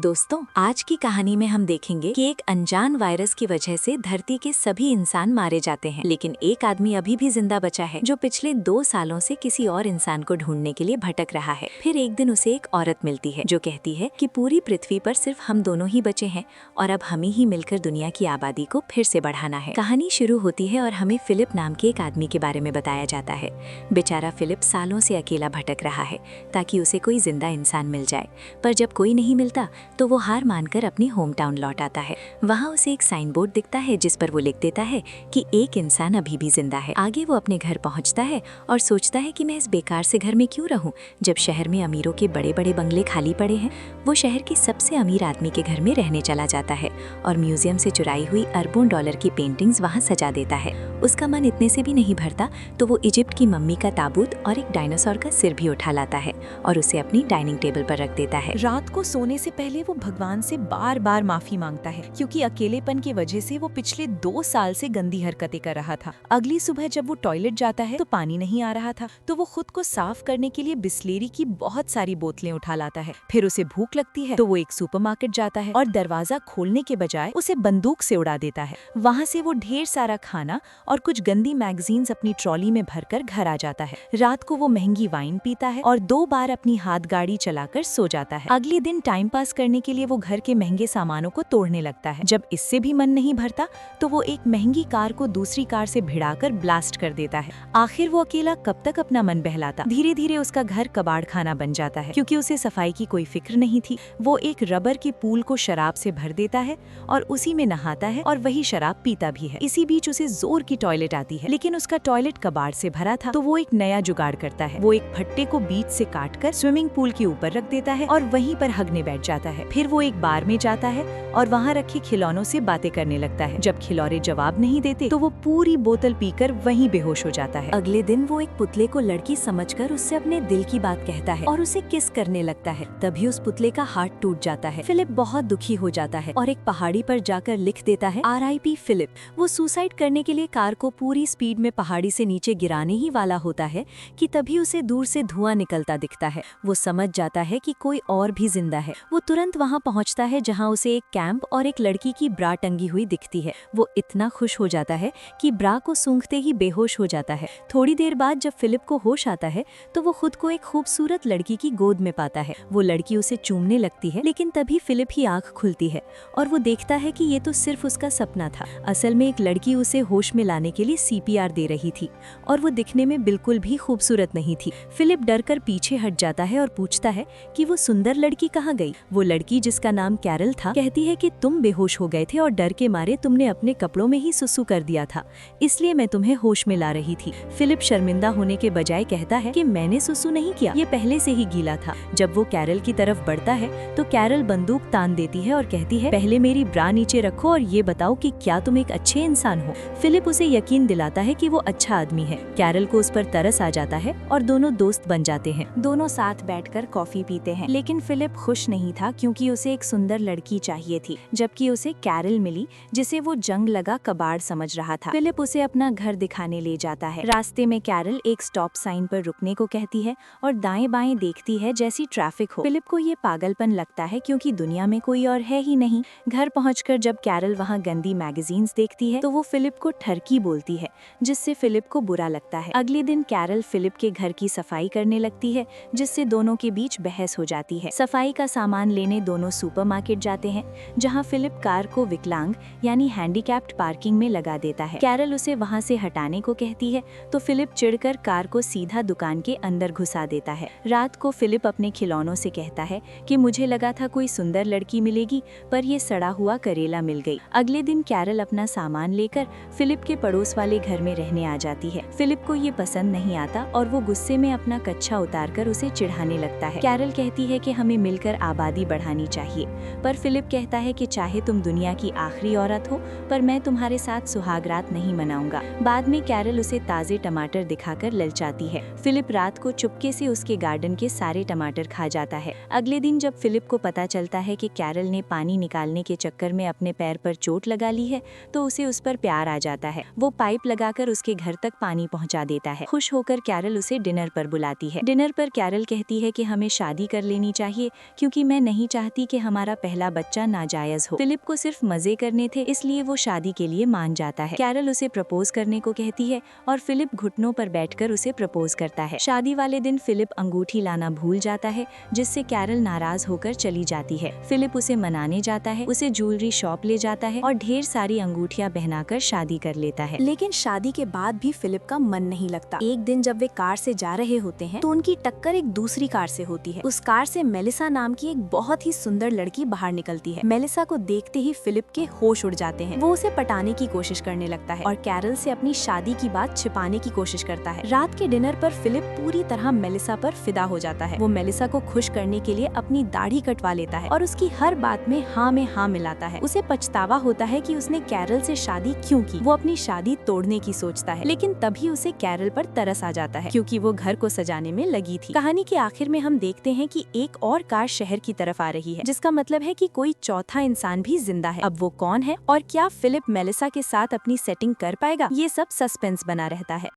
दोस्तों, आज की कहानी में हम देखेंगे कि एक अनजान वायरस की वजह से धरती के सभी इंसान मारे जाते हैं, लेकिन एक आदमी अभी भी जिंदा बचा है जो पिछले 2 सालों से किसी और इंसान को ढूंढने के लिए भटक रहा है। फिर एक दिन उसे एक औरत मिलती है जो कहती है कि पूरी पृथ्वी पर सिर्फ हम दोनों ही बचे हैं और अब हमें ही मिलकर दुनिया की आबादी को फिर से बढ़ाना है। कहानी शुरू होती है और हमें फिलिप नाम के एक आदमी के बारे में बताया जाता है। बेचारा फिलिप सालों से अकेला भटक रहा है ताकि उसे कोई जिंदा इंसान मिल जाए, पर जब कोई नहीं मिलता तो वो हार मानकर अपनी होम टाउन लौट आता है। वहाँ उसे एक साइन बोर्ड दिखता है जिस पर वो लिख देता है कि एक इंसान अभी भी जिंदा है। आगे वो अपने घर पहुँचता है और सोचता है कि मैं इस बेकार से घर में क्यों रहूं जब शहर में अमीरों के बड़े बड़े बंगले खाली पड़े हैं। वो शहर के सबसे अमीर आदमी के घर में रहने चला जाता है और म्यूजियम से चुराई हुई अरबों डॉलर की पेंटिंग्स वहाँ सजा देता है। उसका मन इतने से भी नहीं भरता तो वो इजिप्ट की मम्मी का ताबूत और एक डायनासोर का सिर भी उठा लाता है और उसे अपनी डाइनिंग टेबल पर रख देता है। रात को सोने से पहले वो भगवान से बार बार माफी मांगता है क्योंकि अकेलेपन की वजह से वो पिछले 2 साल से गंदी हरकतें कर रहा था। अगली सुबह जब वो टॉयलेट जाता है तो पानी नहीं आ रहा था, तो वो खुद को साफ करने के लिए बिस्लेरी की बहुत सारी बोतलें उठा लाता है। फिर उसे भूख लगती है तो वो एक सुपरमार्केट जाता है और दरवाजा खोलने के बजाय उसे बंदूक से उड़ा देता है। वहाँ से वो ढेर सारा खाना और कुछ गंदी मैगजीन्स अपनी ट्रॉली में भरकर घर आ जाता है। रात को वो महंगी वाइन पीता है और 2 बार अपनी हाथ गाड़ी चलाकर सो जाता है। अगले दिन टाइम पास करने के लिए वो घर के महंगे सामानों को तोड़ने लगता है। जब इससे भी मन नहीं भरता तो वो एक महंगी कार को दूसरी कार से भिड़ाकर ब्लास्ट कर देता है। आखिर वो अकेला कब तक अपना मन बहलाता। धीरे धीरे उसका घर कबाड़ खाना बन जाता है। क्योंकि उसे सफाई की कोई फिक्र नहीं थी, वो एक रबर के पूल को शराब से भर देता है और उसी में नहाता है और वही शराब पीता भी है। इसी बीच उसे जोर की टॉयलेट आती है, लेकिन उसका टॉयलेट कबाड़ से भरा था तो वो एक नया जुगाड़ करता है। वो एक फट्टे को बीच से काटकर स्विमिंग पूल के ऊपर रख देता है और वहीं पर हगने बैठ जाता है। फिर वो एक बार में जाता है और वहाँ रखे खिलौनों से बातें करने लगता है। जब खिलौने जवाब नहीं देते तो वो पूरी बोतल पीकर वहीं बेहोश हो जाता है। अगले दिन वो एक पुतले को लड़की समझकर उससे अपने दिल की बात कहता है और उसे किस करने लगता है। तभी उस पुतले का हार्ट टूट जाता है। फिलिप बहुत दुखी हो जाता है और एक पहाड़ी पर जाकर लिख देता है RIP फिलिप। वो सुसाइड करने के लिए कार को पूरी स्पीड में पहाड़ी से नीचे गिराने ही वाला होता है कि तभी उसे दूर से धुआं निकलता दिखता है। वो समझ जाता है कि कोई और भी जिंदा है। वो तुरंत वहाँ पहुँचता है जहाँ उसे एक कैंप और एक लड़की की ब्रा टंगी हुई दिखती है। वो इतना खुश हो जाता है कि ब्रा को सूंघते ही बेहोश हो जाता है। थोड़ी देर बाद जब फिलिप को होश आता है तो वो खुद को एक खूबसूरत लड़की की गोद में पाता है। वो लड़की उसे चूमने लगती है, लेकिन तभी फिलिप ही आंख खुलती है और वो देखता है कि ये तो सिर्फ उसका सपना था। असल में एक लड़की उसे होश में लाने के लिए CPR दे रही थी और वो दिखने में बिल्कुल भी खूबसूरत नहीं थी। फिलिप डरकर पीछे हट जाता है और पूछता है कि वो सुंदर लड़की कहाँ गई। वो लड़की, जिसका नाम कैरल था, कहती है कि तुम बेहोश हो गए थे और डर के मारे तुमने अपने कपड़ों में ही सुसु कर दिया था, इसलिए मैं तुम्हें होश में ला रही थी। फिलिप शर्मिंदा होने के बजाय कहता है कि मैंने सुसु नहीं किया, ये पहले से ही गीला था। जब वो कैरल की तरफ बढ़ता है तो कैरल बंदूक तान देती है और कहती है पहले मेरी ब्रा नीचे रखो और ये बताओ कि क्या तुम एक अच्छे इंसान हो। फिलिप उसे यकीन दिलाता है कि वो अच्छा आदमी है। कैरल को उस पर तरस आ जाता है और दोनों दोस्त बन जाते हैं। दोनों साथ बैठकर कॉफी पीते हैं, लेकिन फिलिप खुश नहीं था क्योंकि उसे एक सुंदर लड़की चाहिए थी, जबकि उसे कैरल मिली जिसे वो जंग लगा कबाड़ समझ रहा था। फिलिप उसे अपना घर दिखाने ले जाता है। रास्ते में कैरल एक स्टॉप साइन पर रुकने को कहती है और दाएं बाएं देखती है जैसी ट्रैफिक हो। फिलिप को ये पागलपन लगता है क्योंकि दुनिया में कोई और है ही नहीं। घर पहुंचकर जब कैरल वहां गंदी मैगजीन्स देखती है तो वो फिलिप को ठरकी बोलती है, जिससे फिलिप को बुरा लगता है। अगले दिन कैरल फिलिप के घर की सफाई करने लगती है, जिससे दोनों के बीच बहस हो जाती है। सफाई का सामान लेने दोनों सुपरमार्केट जाते हैं, जहां फिलिप कार को विकलांग यानी हैंडीकैप्ड पार्किंग में लगा देता है। कैरल उसे वहां से हटाने को कहती है तो फिलिप चिढ़कर कार को सीधा दुकान के अंदर घुसा देता है। रात को फिलिप अपने खिलौनों से कहता है कि मुझे लगा था कोई सुंदर लड़की मिलेगी, पर ये सड़ा हुआ करेला मिल गई। अगले दिन कैरल अपना सामान लेकर फिलिप के पड़ोस वाले घर में रहने आ जाती है। फिलिप को ये पसंद नहीं आता और वो गुस्से में अपना कच्छा उतारकर उसे चिढ़ाने लगता है। कैरल कहती है कि हमें मिलकर आबादी बढ़ानी चाहिए, पर फिलिप कहता है कि चाहे तुम दुनिया की आखिरी औरत हो, पर मैं तुम्हारे साथ सुहागरात नहीं मनाऊंगा। बाद में कैरल उसे ताजे टमाटर दिखाकर ललचाती है। फिलिप रात को चुपके से उसके गार्डन के सारे टमाटर खा जाता है। अगले दिन जब फिलिप को पता चलता है कि कैरल ने पानी निकालने के चक्कर में अपने पैर पर चोट लगा ली है तो उसे उस पर प्यार आ जाता है। वो पाइप लगाकर उसके घर तक पानी पहुंचा देता है। खुश होकर कैरल उसे डिनर पर बुलाती है। डिनर पर कैरल कहती है कि हमें शादी कर लेनी चाहिए क्योंकि मैं नहीं चाहती कि हमारा पहला बच्चा नाजायज हो। फिलिप को सिर्फ मजे करने थे, इसलिए वो शादी के लिए मान जाता है। कैरल उसे प्रपोज करने को कहती है और फिलिप घुटनों पर बैठकर उसे प्रपोज करता है। शादी वाले दिन फिलिप अंगूठी लाना भूल जाता है, जिससे कैरल नाराज होकर चली जाती है। फिलिप उसे मनाने जाता है, उसे ज्वेलरी शॉप ले जाता है और ढेर सारी अंगूठियां पहनाकर शादी कर लेता है। लेकिन शादी के बाद भी फिलिप का मन नहीं लगता। एक दिन जब वे कार से जा रहे होते हैं तो उनकी टक्कर एक दूसरी कार से होती है। उस कार से मेलिसा नाम की एक बहुत ही सुंदर लड़की बाहर निकलती है। मेलिसा को देखते ही फिलिप के होश उड़ जाते हैं। वो उसे पटाने की कोशिश करने लगता है और कैरल से अपनी शादी की बात छिपाने की कोशिश करता है। रात के डिनर पर फिलिप पूरी तरह मेलिसा पर फिदा हो जाता है। वो मेलिसा को खुश करने के लिए अपनी दाढ़ी कटवा लेता है और उसकी हर बात में हाँ मिलाता है। उसे पछतावा होता है कि उसने कैरल से शादी क्यों की। वो अपनी शादी तोड़ने की सोचता है, लेकिन तभी उसे कैरल पर तरस आ जाता है क्योंकि वो घर को सजाने में लगी थी। कहानी के आखिर में हम देखते हैं कि एक और कार शहर की तरफ आ रही है, जिसका मतलब है कि कोई चौथा इंसान भी जिंदा है। अब वो कौन है और क्या फिलिप मेलिसा के साथ अपनी सेटिंग कर पाएगा, ये सब सस्पेंस बना रहता है।